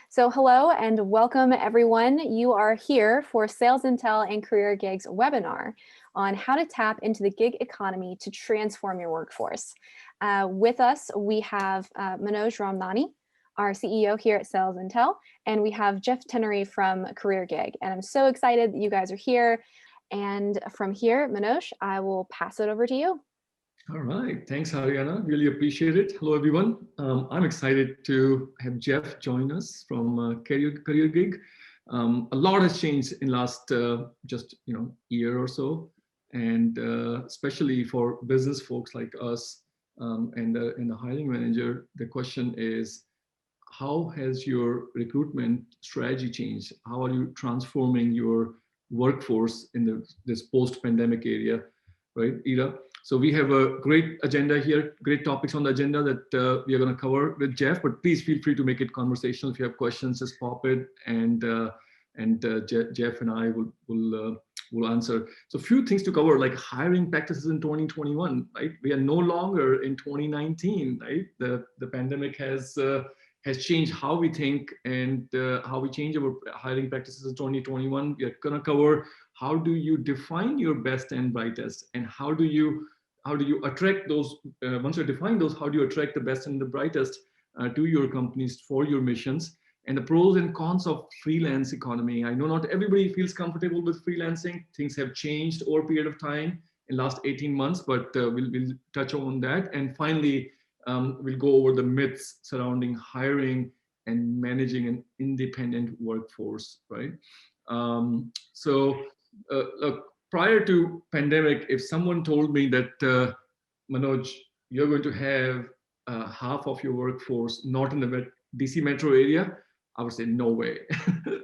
So hello and welcome everyone. You are here for SalesIntel and CareerGig's webinar on how to tap into the gig economy to transform your workforce. With us, we have Manoj Ramnani, our CEO here at SalesIntel, and we have Jeff Tennery from CareerGig. And I'm so excited that you guys are here. And from here, Manoj, I will pass it over to you. All right. Thanks, Ariana. Really appreciate it. Hello, everyone. I'm excited to have Jeff join us from CareerGig. A lot has changed in last just year or so, and especially for business folks like us and the hiring manager. The question is, how has your recruitment strategy changed? How are you transforming your workforce in this post-pandemic era? So we have a great agenda here, great topics on the agenda that we are going to cover with Jeff, but please feel free to make it conversational. If you have questions, just pop it and Jeff and I will answer. So a few things to cover, like hiring practices in 2021, right? We are no longer in 2019, right? The pandemic has changed how we think and how we change our hiring practices in 2021. We are going to cover how do you define your best and brightest, and how do you attract those, once you define those, how do you attract the best and the brightest to your companies for your missions, and the pros and cons of freelance economy. I know not everybody feels comfortable with freelancing. Things have changed over a period of time in last 18 months, but we'll touch on that. And finally, we'll go over the myths surrounding hiring and managing an independent workforce, right? Look, prior to pandemic, if someone told me that, Manoj, you're going to have half of your workforce not in the DC metro area, I would say, no way.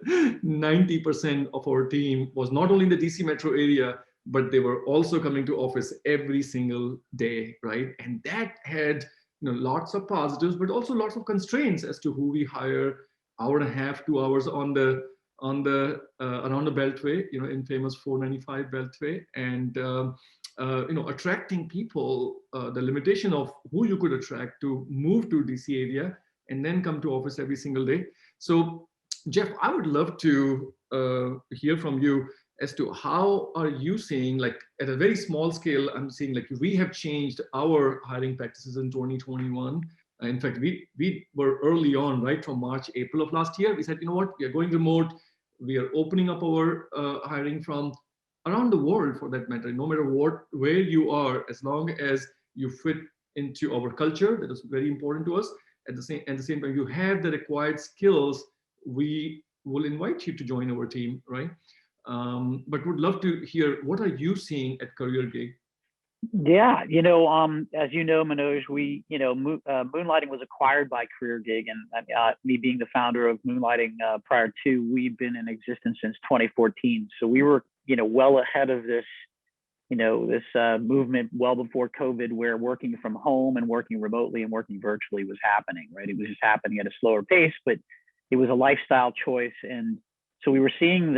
90% of our team was not only in the DC metro area, but they were also coming to office every single day, right? And that had lots of positives, but also lots of constraints as to who we hire. Hour and a half, 2 hours on the around the beltway, in famous 495 beltway, and attracting people, the limitation of who you could attract to move to DC area and then come to office every single day. So Jeff, I would love to hear from you as to how are you seeing, like at a very small scale, I'm seeing like we have changed our hiring practices in 2021. In fact, we were early on, right? From March, April of last year, we said, you know what, we are going remote. We are opening up our hiring from around the world, for that matter, no matter where you are, as long as you fit into our culture. That is very important to us. At the same time, you have the required skills, we will invite you to join our team, right? But would love to hear, what are you seeing at CareerGig? Yeah, as you know, Manoj, Moonlighting was acquired by CareerGig, and me being the founder of Moonlighting prior to, we've been in existence since 2014. So we were, well ahead of this, this movement well before COVID, where working from home and working remotely and working virtually was happening, right? It was just happening at a slower pace, but it was a lifestyle choice. And so we were seeing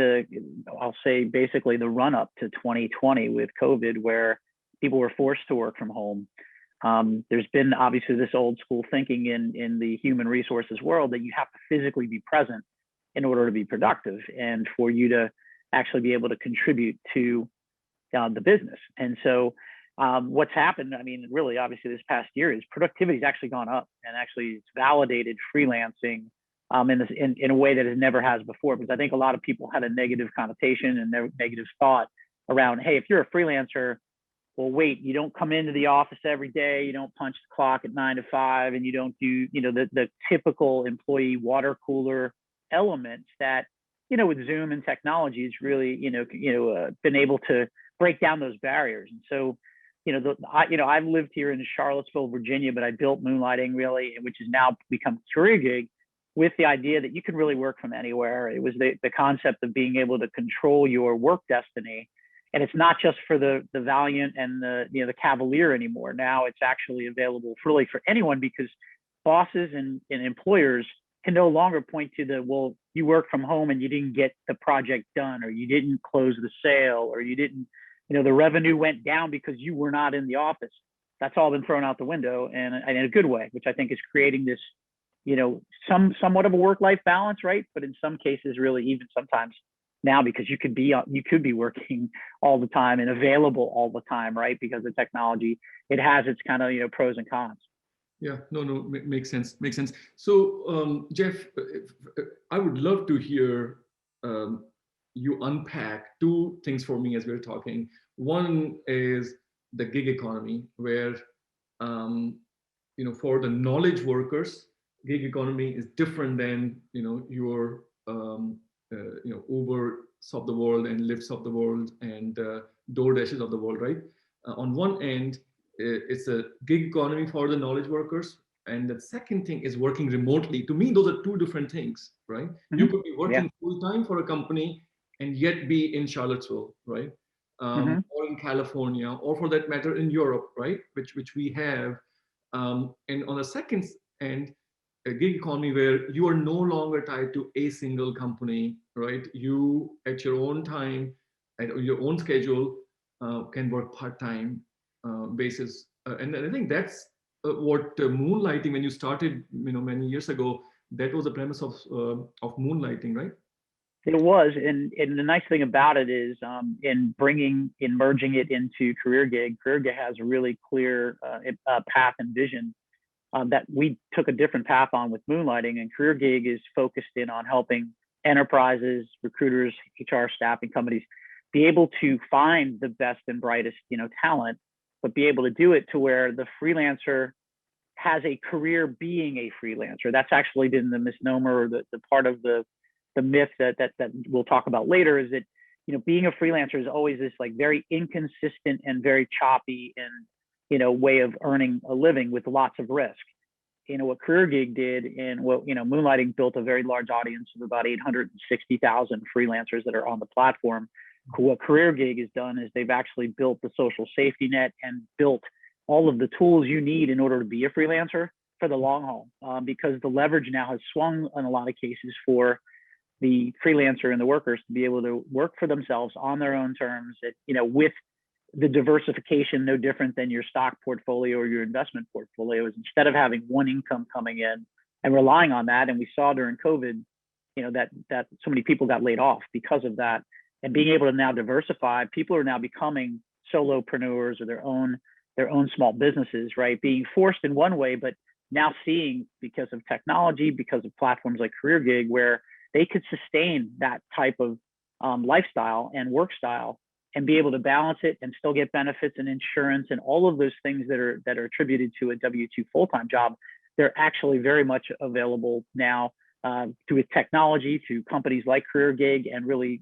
I'll say basically the run up to 2020 with COVID, where people were forced to work from home. There's been obviously this old school thinking in the human resources world that you have to physically be present in order to be productive and for you to actually be able to contribute to the business. And so what's happened, really, obviously this past year, is productivity has actually gone up, and actually it's validated freelancing in a way that it never has before, because I think a lot of people had a negative connotation and negative thought around, hey, if you're a freelancer, well, wait, you don't come into the office every day, you don't punch the clock at 9 to 5, and you don't do, the typical employee water cooler elements that, with Zoom and technology, it's really, been able to break down those barriers. And so, I've lived here in Charlottesville, Virginia, but I built Moonlighting, really, which has now become CareerGig, with the idea that you can really work from anywhere. It was the concept of being able to control your work destiny. And it's not just for the valiant and the cavalier anymore. Now it's actually available for anyone, because bosses and employers can no longer point to well, you work from home and you didn't get the project done, or you didn't close the sale, or you didn't, the revenue went down because you were not in the office. That's all been thrown out the window, and in a good way, which I think is creating this somewhat of a work-life balance, right? But in some cases, really, even sometimes now, because you could be working all the time and available all the time, right? Because of technology, it has its kind of pros and cons. Yeah, no, makes sense. So, Jeff, I would love to hear you unpack two things for me as we're talking. One is the gig economy, where for the knowledge workers, gig economy is different than your Ubers of the world and Lyfts of the world and DoorDashes of the world, right? On one end, it's a gig economy for the knowledge workers, and the second thing is working remotely. To me, those are two different things, right? Mm-hmm. You could be Yeah. working full time for a company and yet be in Charlottesville, right? Mm-hmm. Or in California, or for that matter in Europe, right? Which we have. And on the second end, a gig economy where you are no longer tied to a single company, right? You at your own time, at your own schedule, can work part-time basis. And I think that's what moonlighting, when you started, many years ago, that was the premise of moonlighting, right? It was, and the nice thing about it is, in merging it into CareerGig has a really clear path and vision that we took a different path on with moonlighting, and CareerGig is focused in on helping enterprises, recruiters, HR staffing companies be able to find the best and brightest talent, but be able to do it to where the freelancer has a career being a freelancer. That's actually been the misnomer, or the part of the myth that we'll talk about later, is that being a freelancer is always this like very inconsistent and very choppy and way of earning a living with lots of risk. What CareerGig did, and what moonlighting built a very large audience of about 860,000 freelancers that are on the platform. What CareerGig has done is they've actually built the social safety net and built all of the tools you need in order to be a freelancer for the long haul, because the leverage now has swung in a lot of cases for the freelancer and the workers to be able to work for themselves on their own terms, with the diversification no different than your stock portfolio or your investment portfolio. Is instead of having one income coming in and relying on that, and we saw during COVID, that so many people got laid off because of that, and being able to now diversify, people are now becoming solopreneurs or their own small businesses, right? Being forced in one way, but now seeing, because of technology, because of platforms like CareerGig, where they could sustain that type of lifestyle and work style and be able to balance it and still get benefits and insurance and all of those things that are attributed to a W-2 full-time job. They're actually very much available now through technology, through companies like CareerGig, and really,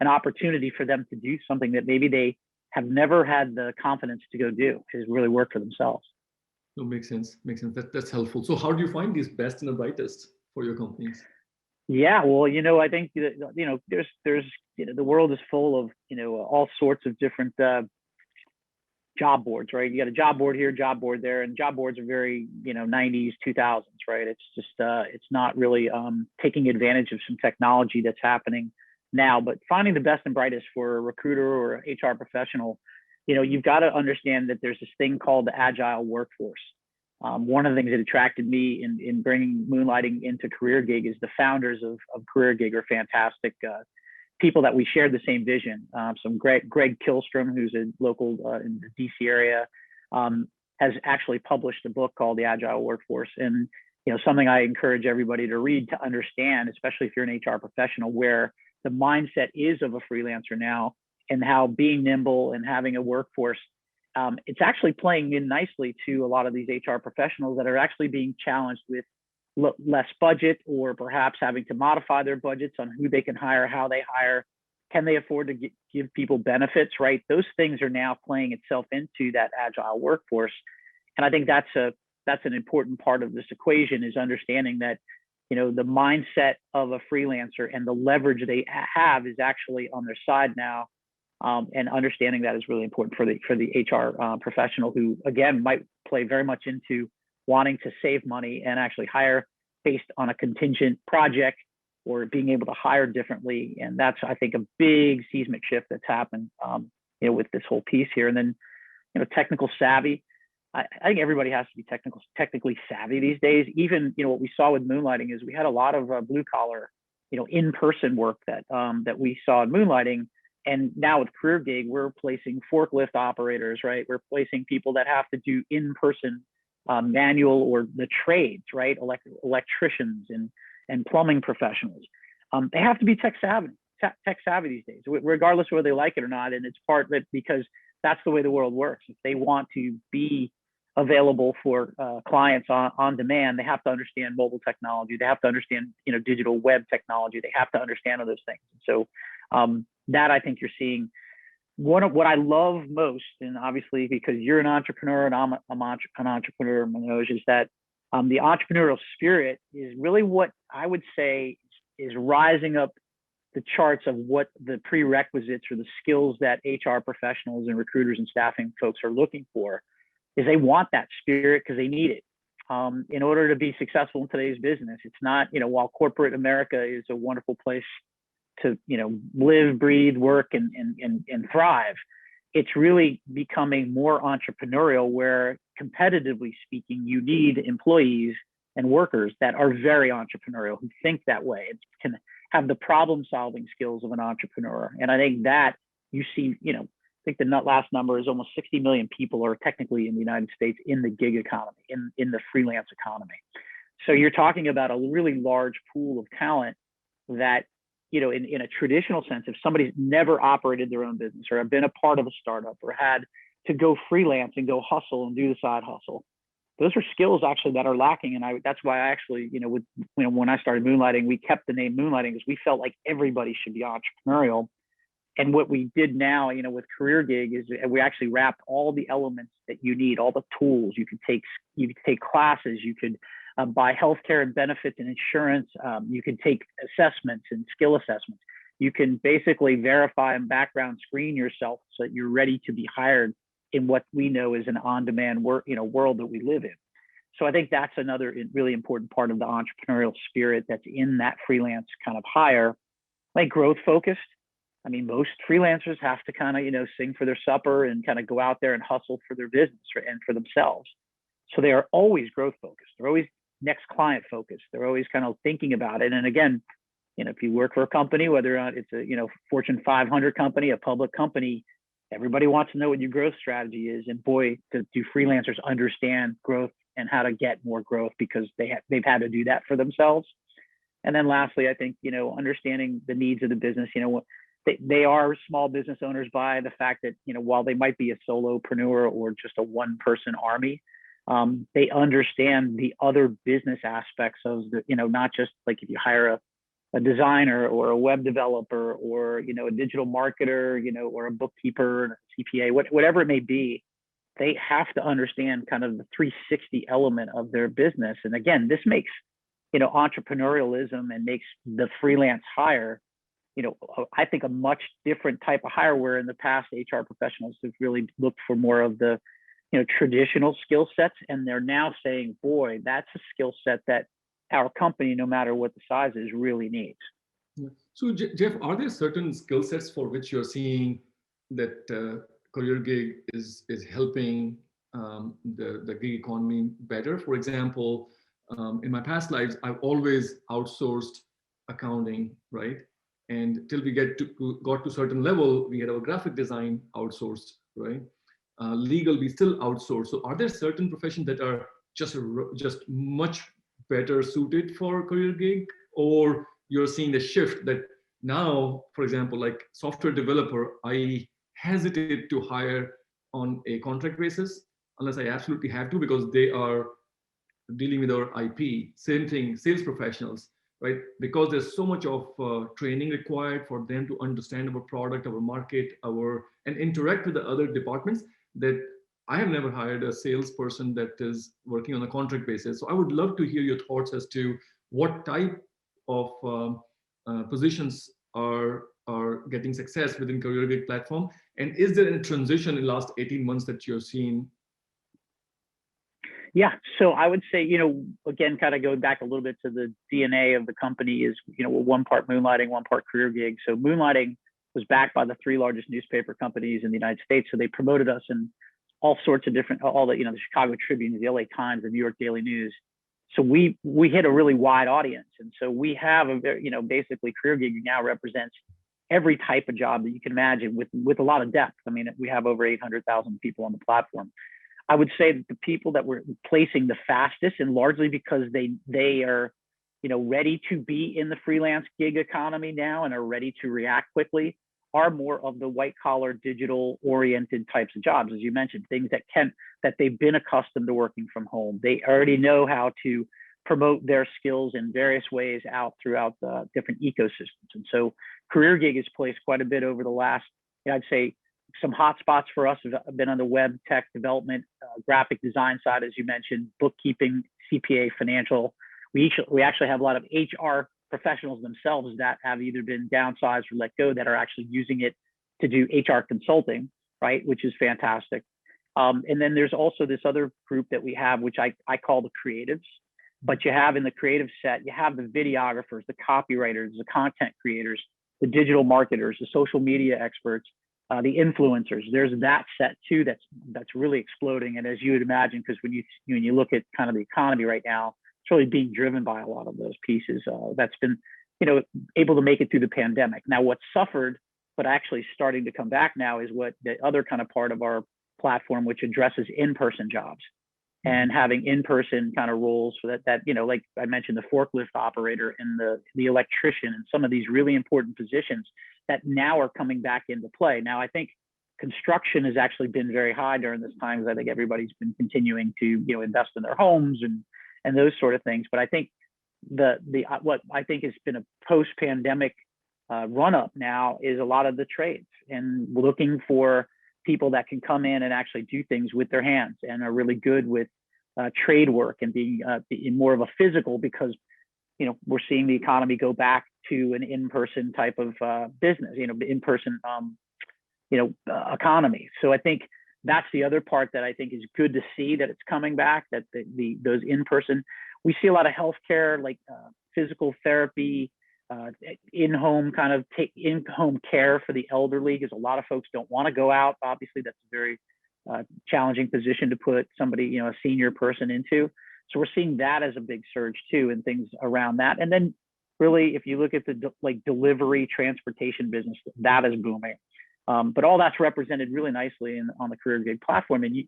an opportunity for them to do something that maybe they have never had the confidence to go do, is really work for themselves. No, makes sense. That's helpful. So how do you find these best and the brightest for your companies? Yeah, well, I think that, there's the world is full of all sorts of different job boards, right? You got a job board here, job board there, and job boards are very 90s, 2000s, right? It's just it's not really taking advantage of some technology that's happening now. But finding the best and brightest for a recruiter or an HR professional, you've got to understand that there's this thing called the Agile Workforce. One of the things that attracted me in bringing moonlighting into CareerGig is the founders of CareerGig are fantastic people that we shared the same vision. Some Greg Kilstrom, who's a local in the DC area, has actually published a book called The Agile Workforce. And something I encourage everybody to read, to understand, especially if you're an HR professional, where the mindset is of a freelancer now, and how being nimble and having a workforce, it's actually playing in nicely to a lot of these HR professionals that are actually being challenged with less budget, or perhaps having to modify their budgets on who they can hire, how they hire, can they afford to give people benefits, right? Those things are now playing itself into that agile workforce. And I think that's an important part of this equation, is understanding that, the mindset of a freelancer and the leverage they have is actually on their side now. And understanding that is really important for the HR professional, who, again, might play very much into wanting to save money and actually hire based on a contingent project, or being able to hire differently. And that's, I think, a big seismic shift that's happened, with this whole piece here. And then, technical savvy. I think everybody has to be technically savvy these days. Even, what we saw with moonlighting is we had a lot of blue collar, in-person work that we saw in moonlighting. And now with CareerGig, we're placing forklift operators, right? We're placing people that have to do in-person manual or the trades, right? Electricians and plumbing professionals. They have to be tech savvy these days, regardless of whether they like it or not. And it's part of it because that's the way the world works. If they want to be available for clients on demand, they have to understand mobile technology. They have to understand, digital web technology. They have to understand all those things. So that I think you're seeing. One of what I love most, and obviously because you're an entrepreneur and I'm an entrepreneur, Manoj, is that the entrepreneurial spirit is really what I would say is rising up the charts of what the prerequisites or the skills that HR professionals and recruiters and staffing folks are looking for. Is they want that spirit because they need it in order to be successful in today's business. It's not, while corporate America is a wonderful place to, live, breathe, work, and thrive, it's really becoming more entrepreneurial where, competitively speaking, you need employees and workers that are very entrepreneurial, who think that way and can have the problem solving skills of an entrepreneur. And I think that you see, I think the last number is almost 60 million people are technically in the United States in the gig economy, in the freelance economy. So you're talking about a really large pool of talent that, in a traditional sense, if somebody's never operated their own business or have been a part of a startup or had to go freelance and go hustle and do the side hustle, those are skills actually that are lacking. And that's why I actually, when I started Moonlighting, we kept the name Moonlighting because we felt like everybody should be entrepreneurial. And what we did now, with CareerGig is we actually wrapped all the elements that you need, all the tools. You could take classes, you could buy healthcare and benefits and insurance. You can take assessments and skill assessments. You can basically verify and background screen yourself so that you're ready to be hired in what we know is an on-demand world that we live in. So I think that's another really important part of the entrepreneurial spirit that's in that freelance kind of hire, like growth focused. I mean, most freelancers have to kind of, sing for their supper and kind of go out there and hustle for their business and for themselves. So they are always growth focused. They're always next client focused. They're always kind of thinking about it. And again, if you work for a company, whether or not it's a, Fortune 500 company, a public company, everybody wants to know what your growth strategy is. And boy, do freelancers understand growth and how to get more growth because they've had to do that for themselves. And then lastly, I think, understanding the needs of the business, they are small business owners by the fact that, while they might be a solopreneur or just a one-person army, they understand the other business aspects of the, not just like if you hire a designer or a web developer or, a digital marketer, or a bookkeeper, a CPA, whatever it may be, they have to understand kind of the 360 element of their business. And again, this makes, entrepreneurialism and makes the freelance hire, I think a much different type of hire where in the past HR professionals have really looked for more of the, traditional skill sets. And they're now saying, boy, that's a skill set that our company, no matter what the size is, really needs. So Jeff, are there certain skill sets for which you're seeing that CareerGig is helping the gig economy better? For example, in my past lives, I've always outsourced accounting, right? And till we got to certain level, we had our graphic design outsourced, right? Legal, we still outsource. So are there certain professions that are just much better suited for CareerGig, or you're seeing the shift that now, for example, like software developer, I hesitate to hire on a contract basis unless I absolutely have to because they are dealing with our IP. Same thing, sales professionals, right? Because there's so much of training required for them to understand our product, our market, and interact with the other departments that I have never hired a salesperson that is working on a contract basis. So I would love to hear your thoughts as to what type of positions are getting success within CareerGig platform. And is there a transition in the last 18 months that you're seeing? Yeah, so I would say, again, kind of going back a little bit to the DNA of the company is, one part Moonlighting, one part CareerGig. So Moonlighting was backed by the 3 largest newspaper companies in the United States. So they promoted us in all sorts of different, all the, the Chicago Tribune, the LA Times, the New York Daily News. So we hit a really wide audience. And so we have a very, basically CareerGig now represents every type of job that you can imagine with a lot of depth. I mean, we have over 800,000 people on the platform. I would say that the people that we're placing the fastest, and largely because they are, ready to be in the freelance gig economy now and are ready to react quickly, are more of the white collar, digital oriented types of jobs, as you mentioned, things that they've been accustomed to working from home. They already know how to promote their skills in various ways out throughout the different ecosystems. And so CareerGig has placed quite a bit over the last, I'd say, some hotspots for us have been on the web tech development, graphic design side, as you mentioned, bookkeeping, CPA, financial. We actually have a lot of HR professionals themselves that have either been downsized or let go that are actually using it to do HR consulting, right? Which is fantastic. And then there's also this other group that we have, which I call the creatives. But you have in the creative set, you have the videographers, the copywriters, the content creators, the digital marketers, the social media experts, the influencers. There's that set too that's really exploding. And as you would imagine, because when you look at kind of the economy right now, it's really being driven by a lot of those pieces that's been, able to make it through the pandemic. Now, what suffered, but actually starting to come back now, is what the other kind of part of our platform, which addresses in-person jobs and having in-person kind of roles for that, like I mentioned, the forklift operator and the electrician and some of these really important positions that now are coming back into play. Now, I think construction has actually been very high during this time, because I think everybody's been continuing to, invest in their homes and those sort of things. But I think what I think has been a post-pandemic run up now is a lot of the trades, and looking for people that can come in and actually do things with their hands and are really good with trade work and being in more of a physical, because we're seeing the economy go back to an in-person type of business, in-person economy. So I think that's the other part that I think is good to see, that it's coming back, that those in-person. We see a lot of healthcare, like physical therapy, in-home kind of in-home care for the elderly, because a lot of folks don't want to go out. Obviously, that's a very challenging position to put somebody, a senior person into. So we're seeing that as a big surge too, and things around that. And then really, if you look at the delivery transportation business, that is booming. But all that's represented really nicely on the CareerGig platform. And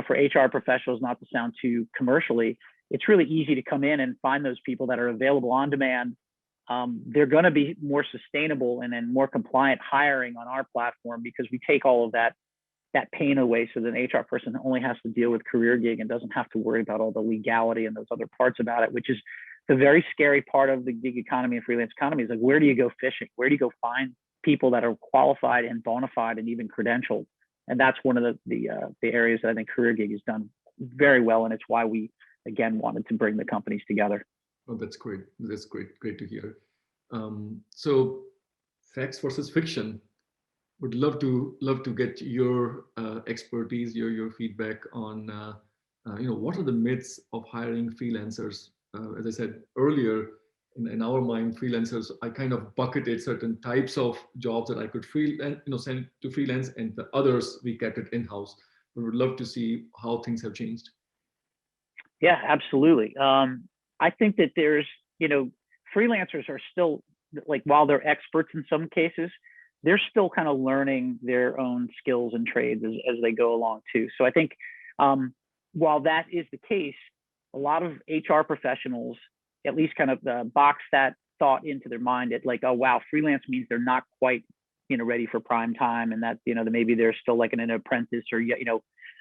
for HR professionals, not to sound too commercially, it's really easy to come in and find those people that are available on demand. They're going to be more sustainable and then more compliant hiring on our platform, because we take all of that pain away, so that an HR person only has to deal with CareerGig and doesn't have to worry about all the legality and those other parts about it, which is the very scary part of the gig economy and freelance economy. Is like, where do you go fishing? Where do you go find people that are qualified and bona fide and even credentialed? And that's one of the areas that I think CareerGig has done very well, and it's why we again wanted to bring the companies together. Oh, that's great. That's great to hear. So, facts versus fiction. Would love to get your expertise, your feedback on what are the myths of hiring freelancers. As I said earlier, in our mind, freelancers, I kind of bucketed certain types of jobs that I could send to freelance, and the others we kept it in-house. We would love to see how things have changed. Yeah, absolutely. I think that there's, freelancers are still, like, while they're experts in some cases, they're still kind of learning their own skills and trades as they go along too. So I think while that is the case, a lot of HR professionals at least kind of box that thought into their mind at like, oh, wow, freelance means they're not quite, ready for prime time, and that, maybe they're still like an apprentice or,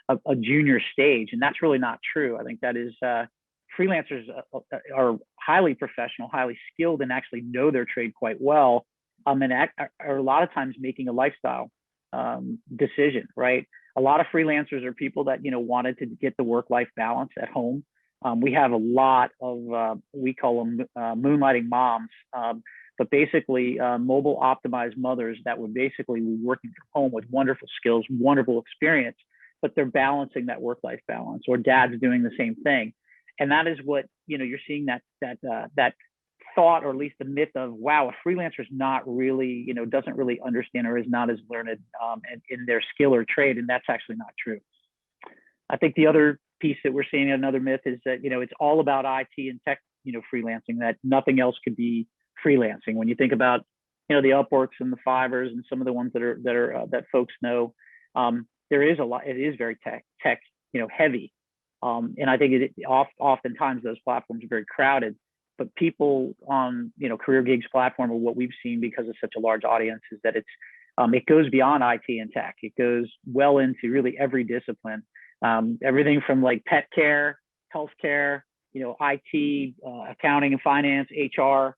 a junior stage. And that's really not true. I think that is, freelancers are highly professional, highly skilled, and actually know their trade quite well. And are a lot of times making a lifestyle decision, right? A lot of freelancers are people that, wanted to get the work-life balance at home. We have a lot of, we call them moonlighting moms, but basically mobile optimized mothers that would basically be working from home with wonderful skills, wonderful experience, but they're balancing that work-life balance, or dad's doing the same thing. And that is what, you're seeing that thought, or at least the myth of, wow, a freelancer is not really, doesn't really understand or is not as learned in their skill or trade. And that's actually not true. I think the other piece that we're seeing, another myth, is that, it's all about IT and tech, freelancing, that nothing else could be freelancing. When you think about, the Upworks and the Fivers and some of the ones that folks know, there is a lot. It is very tech, heavy, and I think oftentimes those platforms are very crowded. But people on, CareerGig's platform, or what we've seen because of such a large audience, is that it goes beyond IT and tech. It goes well into really every discipline, everything from like pet care, healthcare, IT, accounting and finance, HR,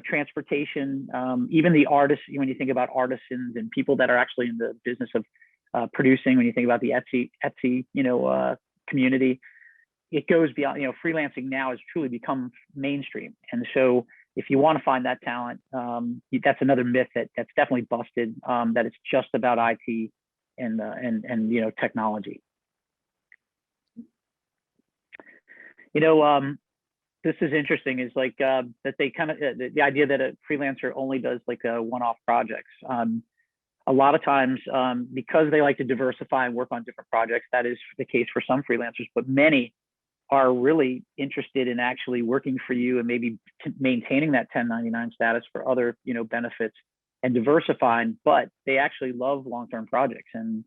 transportation, even the artists. When you think about artisans and people that are actually in the business of producing, when you think about the Etsy, community, it goes beyond. Freelancing now has truly become mainstream, and so if you want to find that talent, that's another myth that's definitely busted. That it's just about IT and technology. This is interesting. Is like that they kind of the idea that a freelancer only does like one-off projects. A lot of times, because they like to diversify and work on different projects, that is the case for some freelancers, but many are really interested in actually working for you and maybe maintaining that 1099 status for other, benefits and diversifying, but they actually love long-term projects and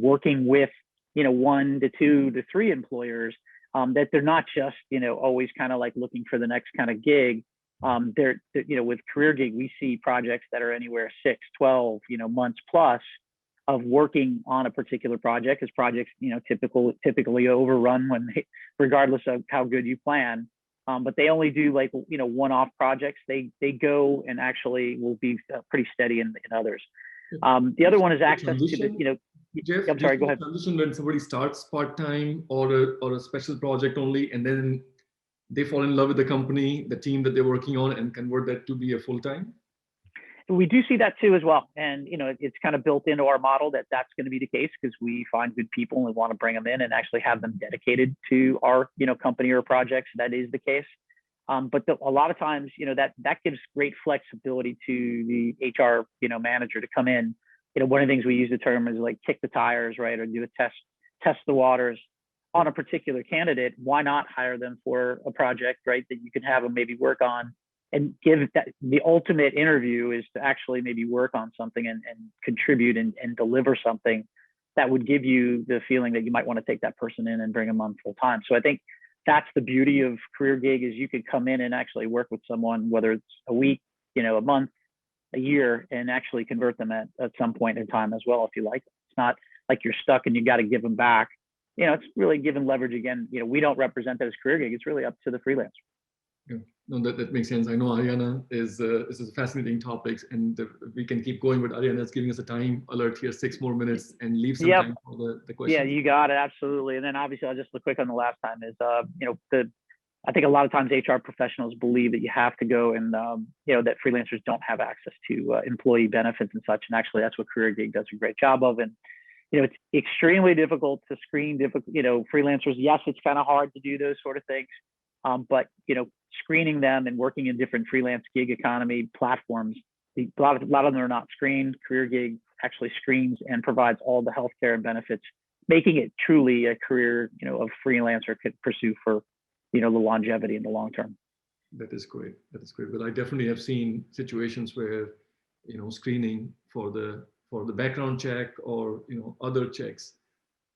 working with, 1 to 2 to 3 employers, that they're not just, always kind of like looking for the next kind of gig. They're with CareerGig, we see projects that are anywhere 6, 12, months plus of working on a particular project, as projects, typically overrun regardless of how good you plan. But they only do like, one-off projects. They go and actually will be pretty steady in others. The other one is access to the, Jeff, I'm sorry, go ahead. Transition when somebody starts part-time or a special project only, and then they fall in love with the company, the team that they're working on, and convert that to be a full-time? We do see that too as well. And, it's kind of built into our model that that's going to be the case, because we find good people and we want to bring them in and actually have them dedicated to our, company or projects. That is the case. But a lot of times, that gives great flexibility to the HR, manager to come in. One of the things we use the term is like kick the tires, right? Or do a test the waters on a particular candidate. Why not hire them for a project, right? That you can have them maybe work on, and give that. The ultimate interview is to actually maybe work on something and contribute and deliver something that would give you the feeling that you might want to take that person in and bring them on full time. So I think that's the beauty of CareerGig, is you could come in and actually work with someone, whether it's a week, a month, a year, and actually convert them at some point in time as well, if you like. It's not like you're stuck and you got to give them back. It's really giving leverage again. We don't represent that as CareerGig. It's really up to the freelancer. Yeah, no, that makes sense. I know Ariana is this is a fascinating topics, and we can keep going, but Ariana is giving us a time alert here, 6 more minutes, and leave some time for the question. Yeah, you got it, absolutely. And then obviously, I'll just look quick on the last time is, I think a lot of times HR professionals believe that you have to go and, that freelancers don't have access to employee benefits and such. And actually, that's what CareerGig does a great job of. And, it's extremely difficult to screen freelancers. Yes, it's kind of hard to do those sort of things. But, screening them and working in different freelance gig economy platforms, a lot of them are not screened. CareerGig actually screens and provides all the healthcare and benefits, making it truly a career, a freelancer could pursue for, the longevity in the long term. That is great. That is great. But I definitely have seen situations where, screening for the background check or, other checks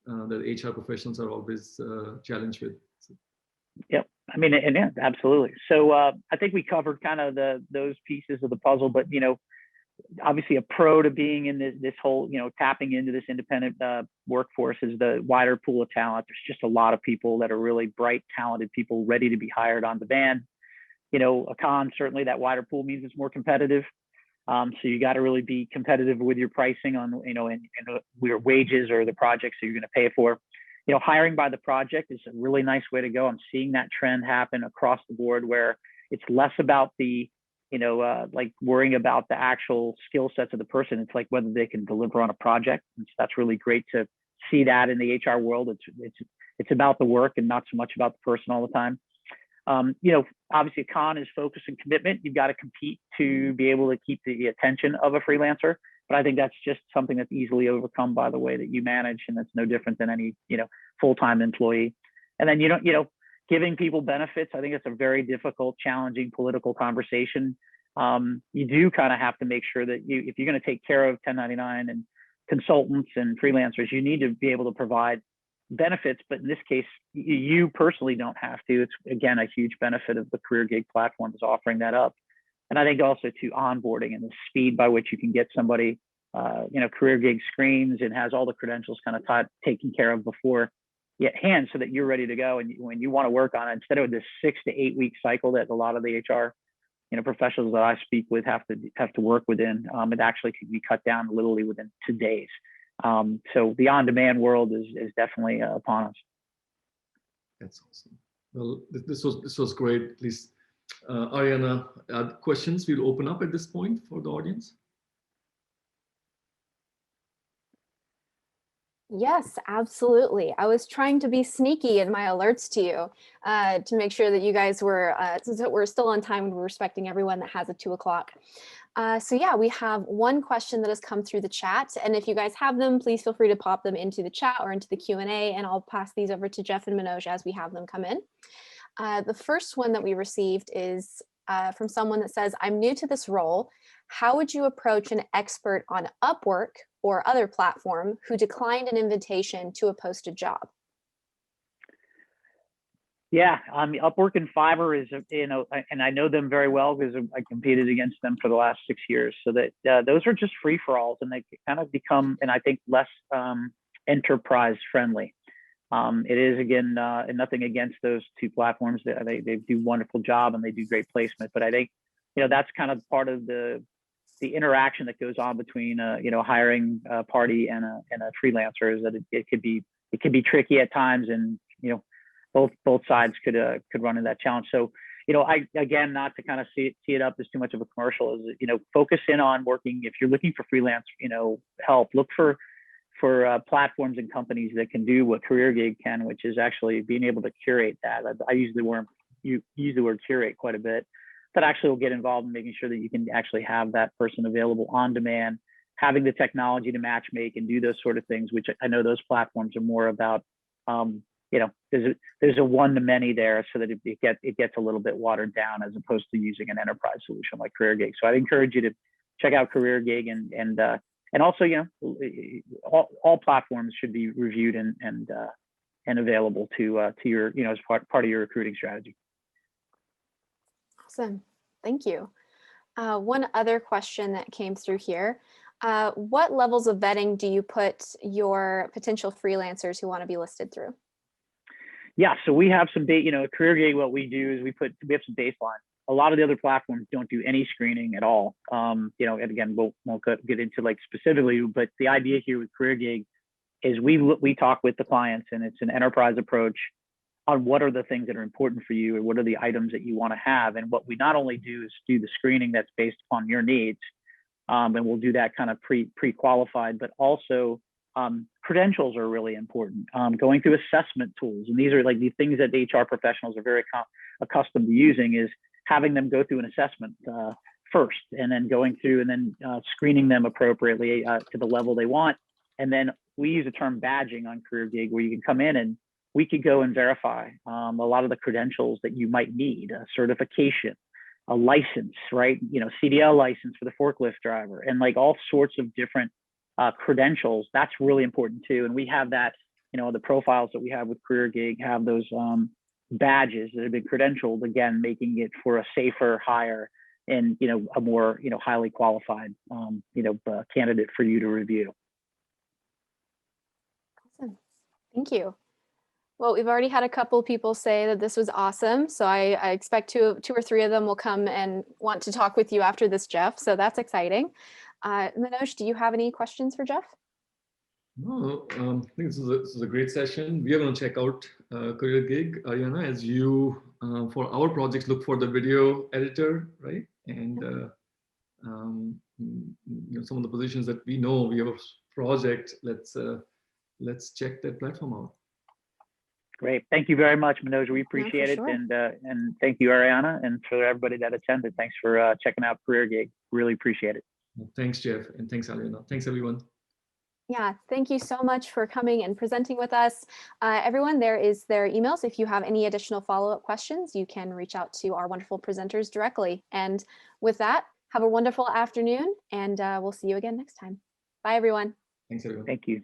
that HR professionals are always challenged with. So. Yep. I mean, and yeah, absolutely. So I think we covered kind of those pieces of the puzzle, but, obviously a pro to being in this whole, tapping into this independent workforce is the wider pool of talent. There's just a lot of people that are really bright, talented people ready to be hired on demand. A con, certainly that wider pool means it's more competitive. So you got to really be competitive with your pricing on, and your wages or the projects that you're going to pay for. Hiring by the project is a really nice way to go. I'm seeing that trend happen across the board, where it's less about the, like worrying about the actual skill sets of the person. It's like whether they can deliver on a project. And so that's really great to see that in the HR world. It's about the work and not so much about the person all the time. Obviously a con is focus and commitment. You've got to compete to be able to keep the attention of a freelancer. But I think that's just something that's easily overcome by the way that you manage, and that's no different than any, full-time employee. And then, giving people benefits, I think it's a very difficult, challenging political conversation. You do kind of have to make sure that if you're going to take care of 1099 and consultants and freelancers, you need to be able to provide benefits. But in this case, you personally don't have to. It's, again, a huge benefit of the CareerGig platform is offering that up. And I think also to onboarding and the speed by which you can get somebody, CareerGig screens and has all the credentials kind of taken care of before you hand, so that you're ready to go. And when you want to work on it, instead of this 6 to 8 week cycle that a lot of the HR professionals that I speak with have to work within, it actually can be cut down literally within 2 days. So the on-demand world is definitely upon us. That's awesome. Well, this was great. At least, Ariana, questions we'll open up at this point for the audience. Yes, absolutely. I was trying to be sneaky in my alerts to you to make sure that you guys were, so we're still on time and we're respecting everyone that has a 2 o'clock. So yeah, we have one question that has come through the chat. And if you guys have them, please feel free to pop them into the chat or into the Q&A, and I'll pass these over to Jeff and Manoj as we have them come in. The first one that we received is from someone that says, I'm new to this role. How would you approach an expert on Upwork or other platform who declined an invitation to a posted job? Yeah, Upwork and Fiverr is, and I know them very well because I competed against them for the last 6 years. So that those are just free-for-alls, and they kind of become, and I think, less enterprise friendly. It is, again, and nothing against those 2 platforms. They do a wonderful job and they do great placement. But I think, that's kind of part of the interaction that goes on between hiring party and a freelancer, is that it could be tricky at times, and both sides could run into that challenge. So I, again, not to kind of tee it up as too much of a commercial, is focus in on working. If you're looking for freelance help, look for platforms and companies that can do what CareerGig can, which is actually being able to curate that. I use the word curate quite a bit. That actually will get involved in making sure that you can actually have that person available on demand, having the technology to match make and do those sort of things, which I know those platforms are more about. There's a one-to-many there, so that it gets a little bit watered down, as opposed to using an enterprise solution like CareerGig. So I'd encourage you to check out CareerGig, and also, all platforms should be reviewed and available to your, as part of your recruiting strategy. Awesome. Thank you. One other question that came through here. What levels of vetting do you put your potential freelancers who want to be listed through? Yeah, so we have some CareerGig, what we do is we have some baseline. A lot of the other platforms don't do any screening at all. And again, won't get into specifically, but the idea here with CareerGig is we talk with the clients, and it's an enterprise approach on what are the things that are important for you, or what are the items that you want to have. And what we not only do is do the screening that's based on your needs, and we'll do that kind of pre-qualified, but also credentials are really important. Going through assessment tools, and these are the things that HR professionals are very accustomed to using, is having them go through an assessment first, and then going through and then screening them appropriately to the level they want. And then we use the term badging on CareerGig, where you can come in and we could go and verify a lot of the credentials that you might need, a certification, a license, right? CDL license for the forklift driver, and all sorts of different credentials. That's really important too. And we have that, the profiles that we have with CareerGig have those badges that have been credentialed, again, making it for a safer hire and, a more, highly qualified, candidate for you to review. Awesome. Thank you. Well, we've already had a couple of people say that this was awesome. So I expect two or three of them will come and want to talk with you after this, Jeff. So that's exciting. Manoj, do you have any questions for Jeff? No, I think this is a great session. We are going to check out CareerGig, Ariana, as you, for our projects, look for the video editor, right? And some of the positions that we know we have a project. Let's check that platform out. Great. Thank you very much, Manoj. We appreciate it. sure. And thank you, Ariana, and for everybody that attended. Thanks for checking out CareerGig. Really appreciate it. Thanks, Jeff. And thanks, Aliana. Thanks, everyone. Yeah, thank you so much for coming and presenting with us. Everyone, there is their emails. If you have any additional follow-up questions, you can reach out to our wonderful presenters directly. And with that, have a wonderful afternoon, and we'll see you again next time. Bye, everyone. Thanks, everyone. Thank you.